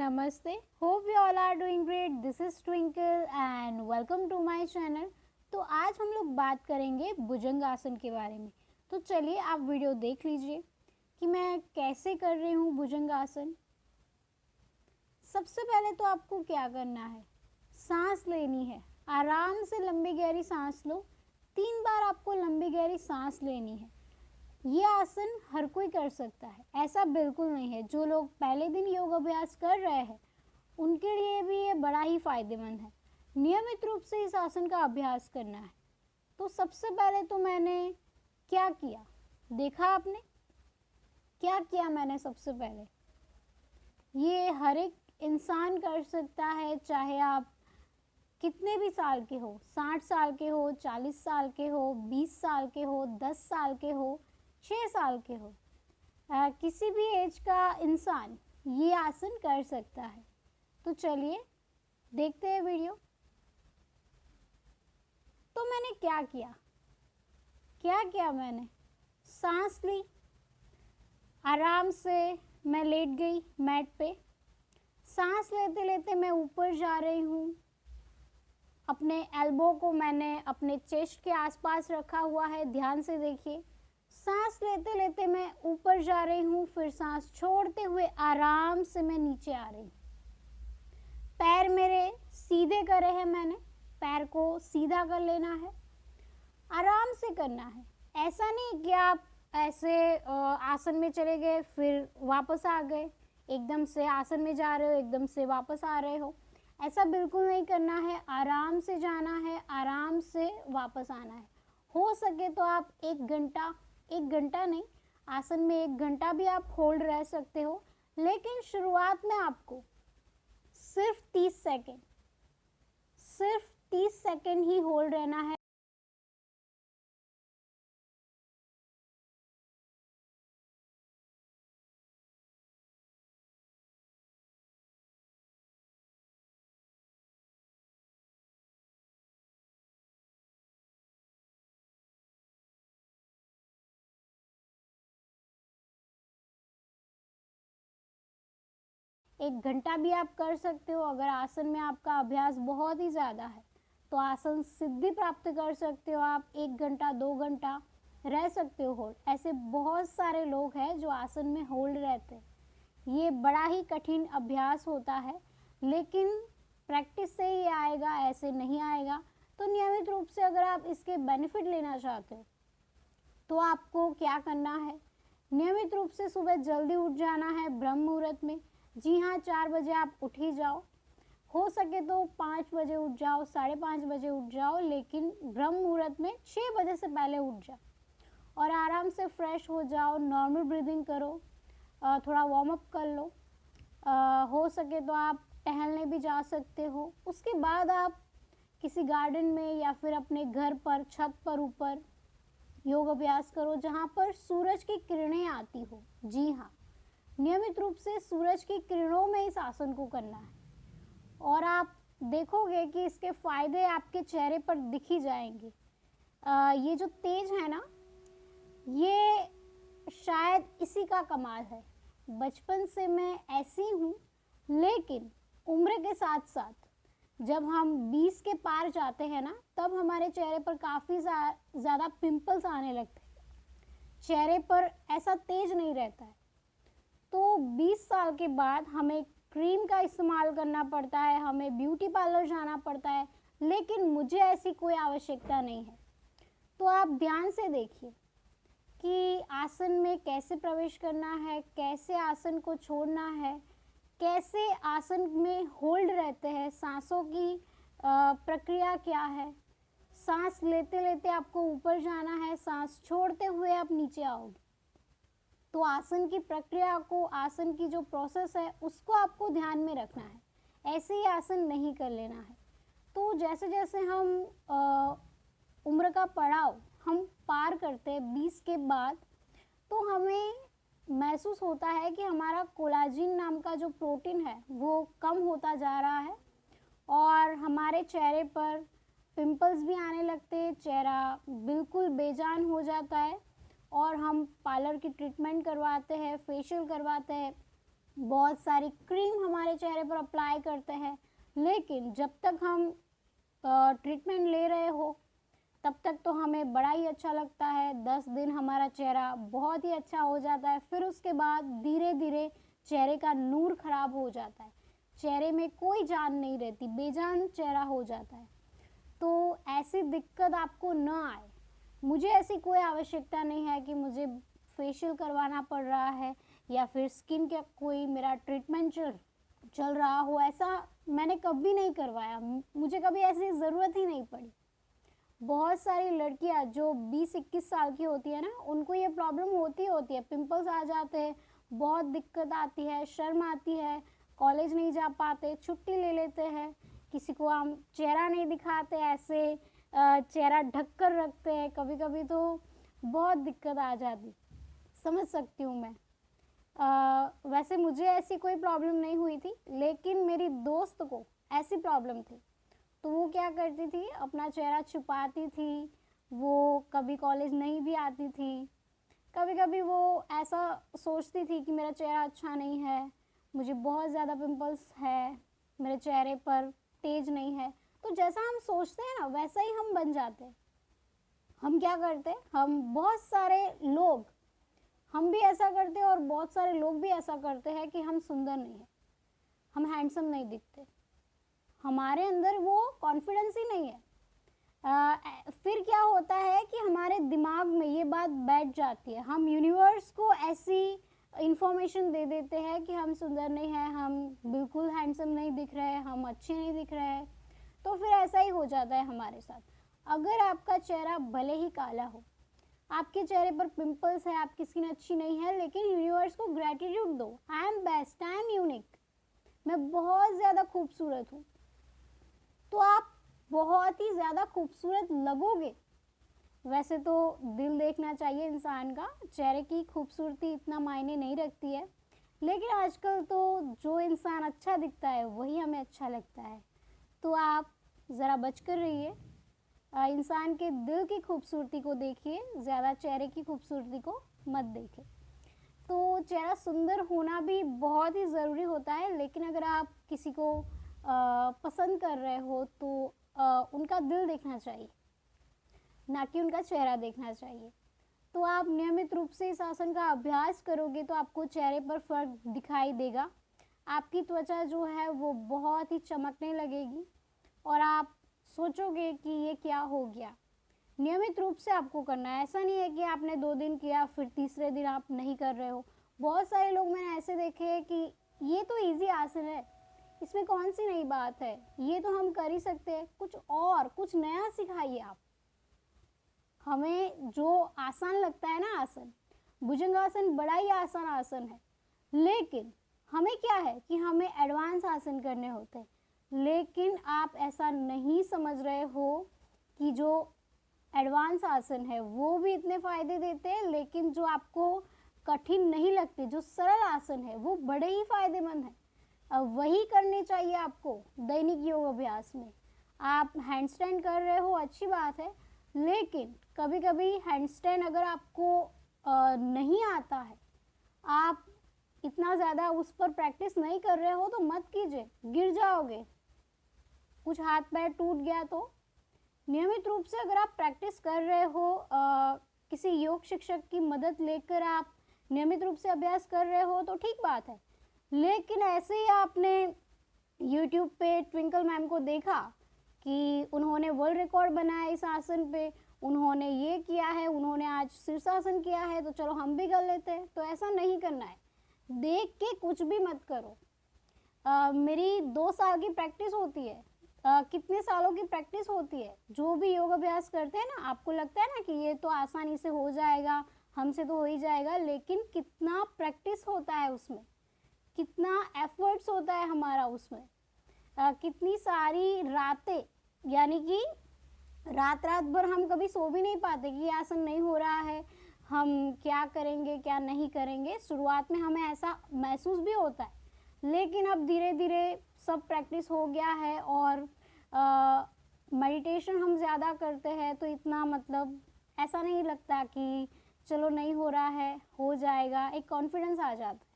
नमस्ते, hope you all are doing great. This is Twinkle and welcome to my channel. तो आज हम लोग बात करेंगे भुजंग आसन के बारे में। तो चलिए आप वीडियो देख लीजिए कि मैं कैसे कर रही हूँ भुजंग आसन। सबसे पहले तो आपको क्या करना है, सांस लेनी है। आराम से लंबी गहरी सांस लो। 3 बार आपको लंबी गहरी सांस लेनी है। ये आसन हर कोई कर सकता है, ऐसा बिल्कुल नहीं है। जो लोग पहले दिन योग अभ्यास कर रहे हैं उनके लिए भी ये बड़ा ही फायदेमंद है। नियमित रूप से इस आसन का अभ्यास करना है। तो सबसे पहले तो मैंने क्या किया, देखा आपने क्या किया मैंने। सबसे पहले ये हर एक इंसान कर सकता है, चाहे आप कितने भी साल के हो, 60 साल के हो, 40 साल के हो, 20 साल के हो, 10 साल के हो, 6 साल के हो, किसी भी एज का इंसान ये आसन कर सकता है। तो चलिए देखते हैं वीडियो। तो मैंने क्या किया मैंने सांस ली, आराम से मैं लेट गई मैट पे। सांस लेते लेते मैं ऊपर जा रही हूँ। अपने एल्बो को मैंने अपने चेस्ट के आसपास रखा हुआ है, ध्यान से देखिए। सांस लेते लेते मैं ऊपर जा रही हूँ, फिर सांस छोड़ते हुए आराम से मैं नीचे आ रही हूँ। पैर मेरे सीधे करे हैं, मैंने पैर को सीधा कर लेना है, आराम से करना है। ऐसा नहीं कि आप ऐसे आसन में चले गए फिर वापस आ गए, एकदम से आसन में जा रहे हो एकदम से वापस आ रहे हो, ऐसा बिल्कुल नहीं करना है। आराम से जाना है, आराम से वापस आना है। हो सके तो आप 1 घंटा नहीं, आसन में 1 घंटा भी आप होल्ड रह सकते हो। लेकिन शुरुआत में आपको सिर्फ 30 सेकेंड ही होल्ड रहना है। एक घंटा भी आप कर सकते हो। अगर आसन में आपका अभ्यास बहुत ही ज़्यादा है तो आसन सिद्धि प्राप्त कर सकते हो। आप 1 घंटा 2 घंटा रह सकते हो होल्ड। ऐसे बहुत सारे लोग हैं जो आसन में होल्ड रहते हैं। ये बड़ा ही कठिन अभ्यास होता है, लेकिन प्रैक्टिस से ही आएगा, ऐसे नहीं आएगा। तो नियमित रूप से अगर आप इसके बेनिफिट लेना चाहते हो तो आपको क्या करना है, नियमित रूप से सुबह जल्दी उठ जाना है ब्रह्म मुहूर्त में। जी हाँ, 4 बजे आप उठ ही जाओ। हो सके तो 5 बजे उठ जाओ, 5:30 बजे उठ जाओ, लेकिन ब्रह्म मुहूर्त में 6 बजे से पहले उठ जाओ और आराम से फ्रेश हो जाओ। नॉर्मल ब्रीदिंग करो, थोड़ा वार्म अप कर लो। हो सके तो आप टहलने भी जा सकते हो। उसके बाद आप किसी गार्डन में या फिर अपने घर पर छत पर ऊपर योग अभ्यास करो जहाँ पर सूरज की किरणें आती हो। जी हाँ, नियमित रूप से सूरज की किरणों में इस आसन को करना है और आप देखोगे कि इसके फायदे आपके चेहरे पर दिख ही जाएंगे। ये जो तेज है ना, ये शायद इसी का कमाल है। बचपन से मैं ऐसी हूँ, लेकिन उम्र के साथ साथ जब हम 20 के पार जाते हैं ना, तब हमारे चेहरे पर काफ़ी ज़्यादा पिंपल्स आने लगते हैं। चेहरे पर ऐसा तेज नहीं रहता है। तो 20 साल के बाद हमें क्रीम का इस्तेमाल करना पड़ता है, हमें ब्यूटी पार्लर जाना पड़ता है, लेकिन मुझे ऐसी कोई आवश्यकता नहीं है। तो आप ध्यान से देखिए कि आसन में कैसे प्रवेश करना है, कैसे आसन को छोड़ना है, कैसे आसन में होल्ड रहते हैं, सांसों की प्रक्रिया क्या है। सांस लेते लेते आपको ऊपर जाना है, सांस छोड़ते हुए आप नीचे आओगे। तो आसन की प्रक्रिया को, आसन की जो प्रोसेस है उसको आपको ध्यान में रखना है। ऐसे ही आसन नहीं कर लेना है। तो जैसे जैसे हम उम्र का पड़ाव हम पार करते हैं 20 के बाद, तो हमें महसूस होता है कि हमारा कोलाजिन नाम का जो प्रोटीन है वो कम होता जा रहा है और हमारे चेहरे पर पिंपल्स भी आने लगते हैं, चेहरा बिल्कुल बेजान हो जाता है और हम पार्लर की ट्रीटमेंट करवाते हैं, फेशियल करवाते हैं, बहुत सारी क्रीम हमारे चेहरे पर अप्लाई करते हैं, लेकिन जब तक हम ट्रीटमेंट ले रहे हो तब तक तो हमें बड़ा ही अच्छा लगता है। 10 दिन हमारा चेहरा बहुत ही अच्छा हो जाता है, फिर उसके बाद धीरे धीरे चेहरे का नूर खराब हो जाता है, चेहरे में कोई जान नहीं रहती, बेजान चेहरा हो जाता है। तो ऐसी दिक्कत आपको ना आए, मुझे ऐसी कोई आवश्यकता नहीं है कि मुझे फेशियल करवाना पड़ रहा है या फिर स्किन का कोई मेरा ट्रीटमेंट चल रहा हो, ऐसा मैंने कभी नहीं करवाया, मुझे कभी ऐसी ज़रूरत ही नहीं पड़ी। बहुत सारी लड़कियां जो 20-21 साल की होती है ना, उनको ये प्रॉब्लम होती है, पिंपल्स आ जाते हैं, बहुत दिक्कत आती है, शर्म आती है, कॉलेज नहीं जा पाते, छुट्टी ले लेते हैं, किसी को हम चेहरा नहीं दिखाते, ऐसे चेहरा ढक कर रखते हैं, कभी कभी तो बहुत दिक्कत आ जाती, समझ सकती हूँ मैं। वैसे मुझे ऐसी कोई प्रॉब्लम नहीं हुई थी, लेकिन मेरी दोस्त को ऐसी प्रॉब्लम थी, तो वो क्या करती थी, अपना चेहरा छुपाती थी, वो कभी कॉलेज नहीं भी आती थी, कभी कभी वो ऐसा सोचती थी कि मेरा चेहरा अच्छा नहीं है, मुझे बहुत ज़्यादा पिंपल्स है, मेरे चेहरे पर तेज नहीं है। तो जैसा हम सोचते हैं ना, वैसा ही हम बन जाते हैं। हम क्या करते हैं, हम बहुत सारे लोग, हम भी ऐसा करते हैं और बहुत सारे लोग भी ऐसा करते हैं कि हम सुंदर नहीं हैं, हम हैंडसम नहीं दिखते, हमारे अंदर वो कॉन्फिडेंस ही नहीं है। फिर क्या होता है कि हमारे दिमाग में ये बात बैठ जाती है, हम यूनिवर्स को ऐसी इंफॉर्मेशन दे देते हैं कि हम सुंदर नहीं हैं, हम बिल्कुल हैंडसम नहीं दिख रहे हैं, हम अच्छे नहीं दिख रहे हैं। तो फिर ऐसा ही हो जाता है हमारे साथ। अगर आपका चेहरा भले ही काला हो, आपके चेहरे पर पिंपल्स है, आपकी स्किन अच्छी नहीं है, लेकिन यूनिवर्स को ग्रेटिट्यूड दो, I am best, I am unique, मैं बहुत ज़्यादा खूबसूरत हूँ, तो आप बहुत ही ज़्यादा खूबसूरत लगोगे। वैसे तो दिल देखना चाहिए इंसान का, चेहरे की खूबसूरती इतना मायने नहीं रखती है, लेकिन आजकल तो जो इंसान अच्छा दिखता है वही हमें अच्छा लगता है। तो आप ज़रा बच कर रहिए, इंसान के दिल की खूबसूरती को देखिए, ज़्यादा चेहरे की खूबसूरती को मत देखें। तो चेहरा सुंदर होना भी बहुत ही ज़रूरी होता है, लेकिन अगर आप किसी को पसंद कर रहे हो तो उनका दिल देखना चाहिए, ना कि उनका चेहरा देखना चाहिए। तो आप नियमित रूप से इस आसन का अभ्यास करोगे तो आपको चेहरे पर फ़र्क दिखाई देगा, आपकी त्वचा जो है वो बहुत ही चमकने लगेगी और आप सोचोगे कि ये क्या हो गया। नियमित रूप से आपको करना है, ऐसा नहीं है कि आपने 2 दिन किया फिर तीसरे दिन आप नहीं कर रहे हो। बहुत सारे लोग मैंने ऐसे देखे हैं कि ये तो इजी आसन है, इसमें कौन सी नई बात है, ये तो हम कर ही सकते हैं, कुछ और कुछ नया सिखाइए आप हमें। जो आसान लगता है ना आसन, भुजंगासन बड़ा ही आसान आसन है, लेकिन हमें क्या है कि हमें एडवांस आसन करने होते हैं, लेकिन आप ऐसा नहीं समझ रहे हो कि जो एडवांस आसन है वो भी इतने फ़ायदे देते हैं, लेकिन जो आपको कठिन नहीं लगते, जो सरल आसन है वो बड़े ही फ़ायदेमंद हैं। अब वही करने चाहिए आपको दैनिक योग अभ्यास में। आप हैंडस्टैंड कर रहे हो, अच्छी बात है, लेकिन कभी कभी हैंडस्टैंड अगर आपको नहीं आता है, आप इतना ज़्यादा उस पर प्रैक्टिस नहीं कर रहे हो तो मत कीजिए, गिर जाओगे, कुछ हाथ पैर टूट गया तो। नियमित रूप से अगर आप प्रैक्टिस कर रहे हो, किसी योग शिक्षक की मदद लेकर आप नियमित रूप से अभ्यास कर रहे हो तो ठीक बात है, लेकिन ऐसे ही आपने यूट्यूब पे ट्विंकल मैम को देखा कि उन्होंने वर्ल्ड रिकॉर्ड बनाया इस आसन पे, उन्होंने ये किया है, उन्होंने आज शीर्षासन किया है तो चलो हम भी कर लेते हैं, तो ऐसा नहीं करना है। देख के कुछ भी मत करो। मेरी 2 साल की प्रैक्टिस होती है, कितने सालों की प्रैक्टिस होती है। जो भी योग अभ्यास करते हैं ना, आपको लगता है ना कि ये तो आसानी से हो जाएगा, हमसे तो हो ही जाएगा, लेकिन कितना प्रैक्टिस होता है उसमें, कितना एफर्ट्स होता है हमारा उसमें, कितनी सारी रातें, यानी कि रात रात भर हम कभी सो भी नहीं पाते कि आसन नहीं हो रहा है, हम क्या करेंगे क्या नहीं करेंगे। शुरुआत में हमें ऐसा महसूस भी होता है, लेकिन अब धीरे धीरे सब प्रैक्टिस हो गया है और मेडिटेशन हम ज़्यादा करते हैं, तो इतना मतलब ऐसा नहीं लगता कि चलो नहीं हो रहा है, हो जाएगा, एक कॉन्फिडेंस आ जाता है।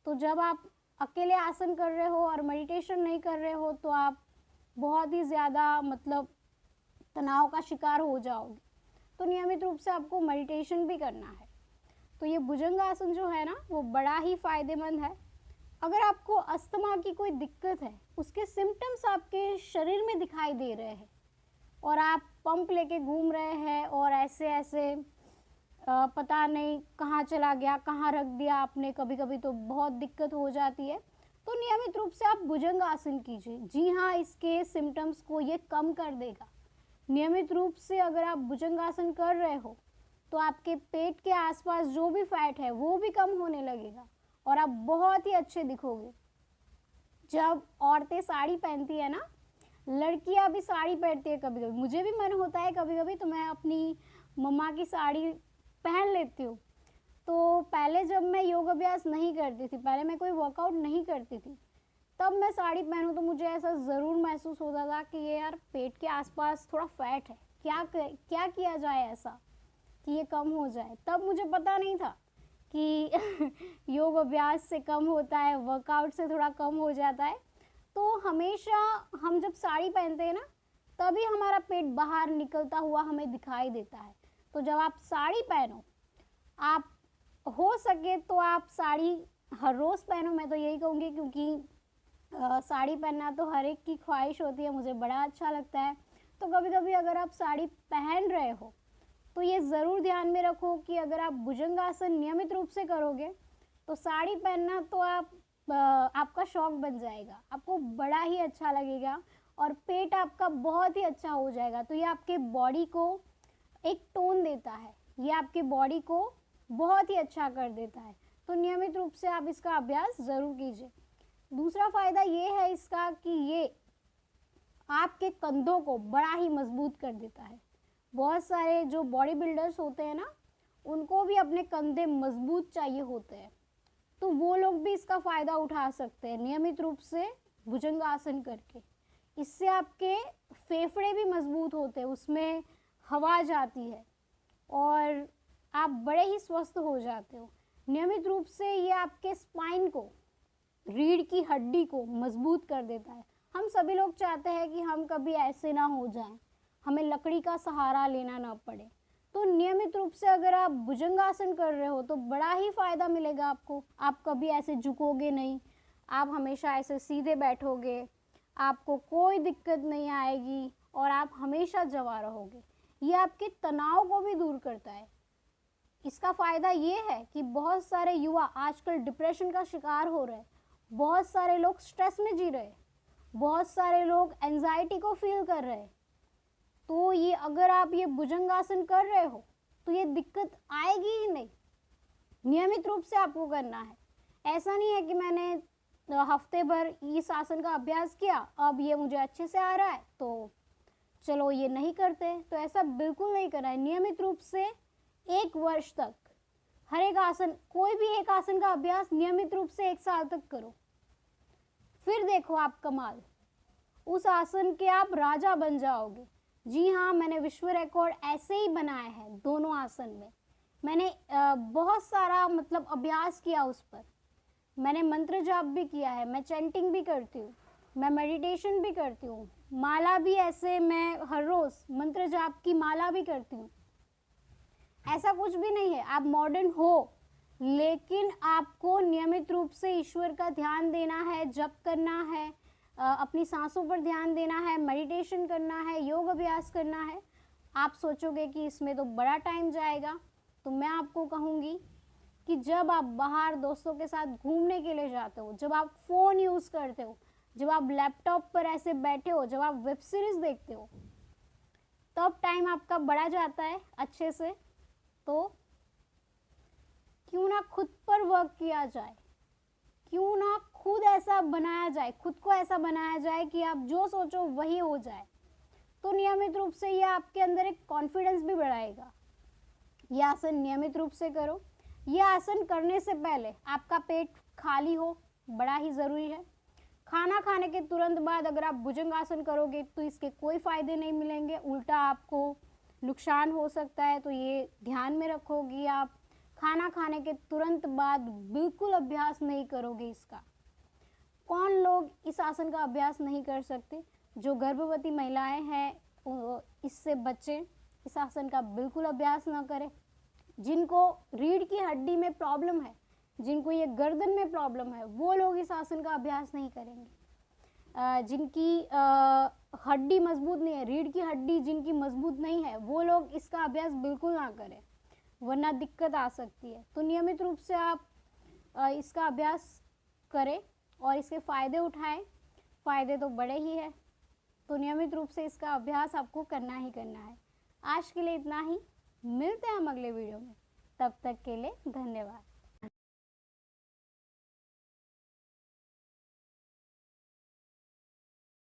तो जब आप अकेले आसन कर रहे हो और मेडिटेशन नहीं कर रहे हो तो आप बहुत ही ज़्यादा मतलब तनाव का शिकार हो जाओगे। तो नियमित रूप से आपको मेडिटेशन भी करना है। तो ये भुजंगासन जो है ना वो बड़ा ही फ़ायदेमंद है। अगर आपको अस्थमा की कोई दिक्कत है, उसके सिम्टम्स आपके शरीर में दिखाई दे रहे हैं और आप पंप लेके घूम रहे हैं और ऐसे ऐसे पता नहीं कहाँ चला गया, कहाँ रख दिया आपने, कभी कभी तो बहुत दिक्कत हो जाती है, तो नियमित रूप से आप भुजंग आसन कीजिए। जी हाँ, इसके सिम्टम्स को ये कम कर देगा। नियमित रूप से अगर आप भुजंग आसन कर रहे हो तो आपके पेट के आसपास जो भी फैट है वो भी कम होने लगेगा और आप बहुत ही अच्छे दिखोगे। जब औरतें साड़ी पहनती है ना, लड़कियां भी साड़ी पहनती है, कभी कभी मुझे भी मन होता है कभी कभी तो मैं अपनी मम्मा की साड़ी पहन लेती हूँ। तो पहले जब मैं योग अभ्यास नहीं करती थी, पहले मैं कोई वर्कआउट नहीं करती थी, तब मैं साड़ी पहनूं तो मुझे ऐसा ज़रूर महसूस होता था कि ये यार पेट के आसपास थोड़ा फैट है, क्या किया जाए ऐसा कि ये कम हो जाए। तब मुझे पता नहीं था कि योग अभ्यास से कम होता है, वर्कआउट से थोड़ा कम हो जाता है। तो हमेशा हम जब साड़ी पहनते हैं ना, तभी हमारा पेट बाहर निकलता हुआ हमें दिखाई देता है। तो जब आप साड़ी पहनो, आप हो सके तो आप साड़ी हर रोज़ पहनो, मैं तो यही कहूँगी, क्योंकि साड़ी पहनना तो हर एक की ख्वाहिश होती है, मुझे बड़ा अच्छा लगता है। तो कभी कभी अगर आप साड़ी पहन रहे हो तो ये ज़रूर ध्यान में रखो कि अगर आप भुजंगासन नियमित रूप से करोगे तो साड़ी पहनना तो आपका शौक बन जाएगा, आपको बड़ा ही अच्छा लगेगा और पेट आपका बहुत ही अच्छा हो जाएगा। तो ये आपके बॉडी को एक टोन देता है, ये आपके बॉडी को बहुत ही अच्छा कर देता है। तो नियमित रूप से आप इसका अभ्यास ज़रूर कीजिए। दूसरा फ़ायदा ये है इसका कि ये आपके कंधों को बड़ा ही मजबूत कर देता है। बहुत सारे जो बॉडी बिल्डर्स होते हैं ना, उनको भी अपने कंधे मजबूत चाहिए होते हैं, तो वो लोग भी इसका फ़ायदा उठा सकते हैं नियमित रूप से भुजंगासन करके। इससे आपके फेफड़े भी मजबूत होते हैं, उसमें हवा जाती है और आप बड़े ही स्वस्थ हो जाते हो। नियमित रूप से ये आपके स्पाइन को, रीढ़ की हड्डी को मजबूत कर देता है। हम सभी लोग चाहते हैं कि हम कभी ऐसे ना हो जाएं, हमें लकड़ी का सहारा लेना ना पड़े। तो नियमित रूप से अगर आप भुजंगासन कर रहे हो तो बड़ा ही फ़ायदा मिलेगा आपको। आप कभी ऐसे झुकोगे नहीं, आप हमेशा ऐसे सीधे बैठोगे, आपको कोई दिक्कत नहीं आएगी और आप हमेशा जवा रहोगे। ये आपके तनाव को भी दूर करता है। इसका फ़ायदा ये है कि बहुत सारे युवा आजकल डिप्रेशन का शिकार हो रहे हैं, बहुत सारे लोग स्ट्रेस में जी रहे हैं, बहुत सारे लोग एंजाइटी को फील कर रहे हैं। तो ये अगर आप ये भुजंगासन कर रहे हो तो ये दिक्कत आएगी ही नहीं। नियमित रूप से आपको करना है। ऐसा नहीं है कि मैंने हफ्ते भर इस आसन का अभ्यास किया, अब ये मुझे अच्छे से आ रहा है तो चलो ये नहीं करते, तो ऐसा बिल्कुल नहीं करना है। नियमित रूप से 1 वर्ष तक हर एक आसन, कोई भी एक आसन का अभ्यास नियमित रूप से 1 साल तक करो, फिर देखो आप कमाल, उस आसन के आप राजा बन जाओगे। जी हाँ, मैंने विश्व रिकॉर्ड ऐसे ही बनाया है दोनों आसन में। मैंने बहुत सारा मतलब अभ्यास किया उस पर, मैंने मंत्र जाप भी किया है, मैं चैंटिंग भी करती हूँ, मैं मेडिटेशन भी करती हूँ, माला भी ऐसे मैं हर रोज़ मंत्र जाप की माला भी करती हूँ। ऐसा कुछ भी नहीं है, आप मॉडर्न हो लेकिन आपको नियमित रूप से ईश्वर का ध्यान देना है, जप करना है, अपनी सांसों पर ध्यान देना है, मेडिटेशन करना है, योग अभ्यास करना है। आप सोचोगे कि इसमें तो बड़ा टाइम जाएगा, तो मैं आपको कहूँगी कि जब आप बाहर दोस्तों के साथ घूमने के लिए जाते हो, जब आप फ़ोन यूज़ करते हो, जब आप लैपटॉप पर ऐसे बैठे हो, जब आप वेब सीरीज़ देखते हो, तब टाइम आपका बढ़ा जाता है अच्छे से। तो क्यों ना खुद पर वर्क किया जाए, क्यों ना खुद ऐसा बनाया जाए, खुद को ऐसा बनाया जाए कि आप जो सोचो वही हो जाए। तो नियमित रूप से ये आपके अंदर एक कॉन्फिडेंस भी बढ़ाएगा। ये आसन नियमित रूप से करो। ये आसन करने से पहले आपका पेट खाली हो, बड़ा ही ज़रूरी है। खाना खाने के तुरंत बाद अगर आप भुजंगासन करोगे तो इसके कोई फ़ायदे नहीं मिलेंगे, उल्टा आपको नुकसान हो सकता है। तो ये ध्यान में रखोगी आप। खाना खाने के तुरंत बाद बिल्कुल अभ्यास नहीं करोगे इसका। कौन लोग इस आसन का अभ्यास नहीं कर सकते? जो गर्भवती महिलाएं हैं इससे बचें, इस आसन का बिल्कुल अभ्यास ना करें। जिनको रीढ़ की हड्डी में प्रॉब्लम है, जिनको ये गर्दन में प्रॉब्लम है, वो लोग इस आसन का अभ्यास नहीं करेंगे। जिनकी हड्डी मजबूत नहीं है, रीढ़ की हड्डी जिनकी मजबूत नहीं है, वो लोग इसका अभ्यास बिल्कुल ना करें, वरना दिक्कत आ सकती है। तो नियमित रूप से आप इसका अभ्यास करें और इसके फ़ायदे उठाएं। फ़ायदे तो बड़े ही हैं, तो नियमित रूप से इसका अभ्यास आपको करना ही करना है। आज के लिए इतना ही, मिलते हैं हम अगले वीडियो में। तब तक के लिए धन्यवाद।